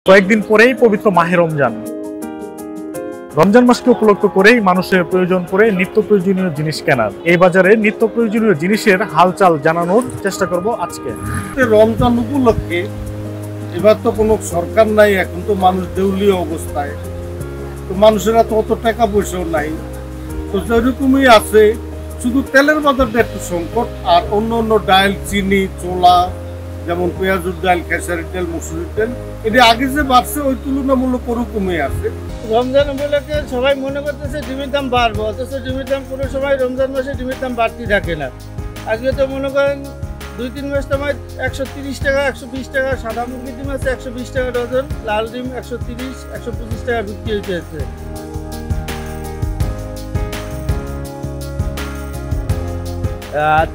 কয়েকদিন পরেই পবিত্র মাহে রমজান। রমজান মাসকে উপলক্ষ করেই মানুষের প্রয়োজন পড়ে নিত্য প্রয়োজনীয় জিনিস কেনার। এই বাজারে নিত্য প্রয়োজনীয় জিনিসের হালচাল জানানোর চেষ্টা করব আজকে। রমজান উপলক্ষে এবার তো কোনো সরকার নাই, এখন তো মানুষ দেউলিয়া অবস্থায়, তো মানুষেরা তো অত টাকা পয়সাও নাই, তো সেরকমই আছে। শুধু তেলের বাজারটা একটু সংকট, আর অন্য অন্য ডাল, চিনি, ছোলা, যেমন পেঁয়াজুর ডাল, খেসারি তেল, মসুরির তেল, এটা আগে যে বাড়ছে ওই তুলনামূলক ওরকমই আছে। রমজান উপলক্ষে সবাই মনে করতেছে ডিমের দাম বাড়বো, অথচ ডিমের দাম কোনো সময় রমজান মাসে ডিমের দাম বাড়তি থাকে না। আজকে তো মনে করেন 2-3 মাস সময় 130 টাকা, 120 টাকা, সাদা মুরগির ডিম আছে 120 টাকা ডজন, লাল ডিম 130-125 টাকা বিক্রি হইতেছে।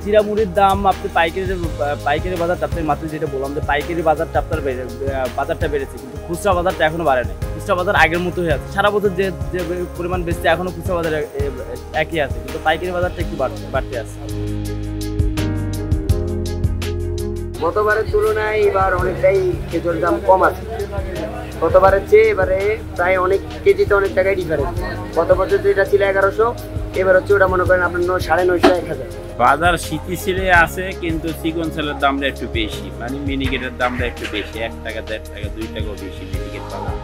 চিরামুড়ির দাম আপনি পাইকারি বাজারটা আপনি মাত্র যেটা বললাম যে পাইকারি বাজারটা আপনার বাজারটা বেড়েছে, কিন্তু খুচরা বাজারটা এখনো বাড়ে নাই। খুচরা বাজার আগের মতো হয়ে আছে, সারা বছর যে পরিমাণ বেশি এখনো খুচরা বাজারে একই আছে, কিন্তু পাইকারি বাজারটা একটু বাড়তে আছে। গতবারের তুলনায় এবার অনেকটাই খেজুরের দাম কম আছে। গতবারের চেয়ে এবারে প্রায় অনেক কেজিতে অনেক টাকায় ডিফারেন্স। গত বছর যেটা ছিল 1100, এবার হচ্ছে ওটা মনে করেন আপনার 950-1000। বাজার স্থিতিশীলে আছে, কিন্তু চিকন চালের দামটা একটু বেশি, মানে মিনিকেটের দামটা একটু বেশি, 1 টাকা 1.5 টাকা 2 টাকাও বেশি মিনিকেট বাজার।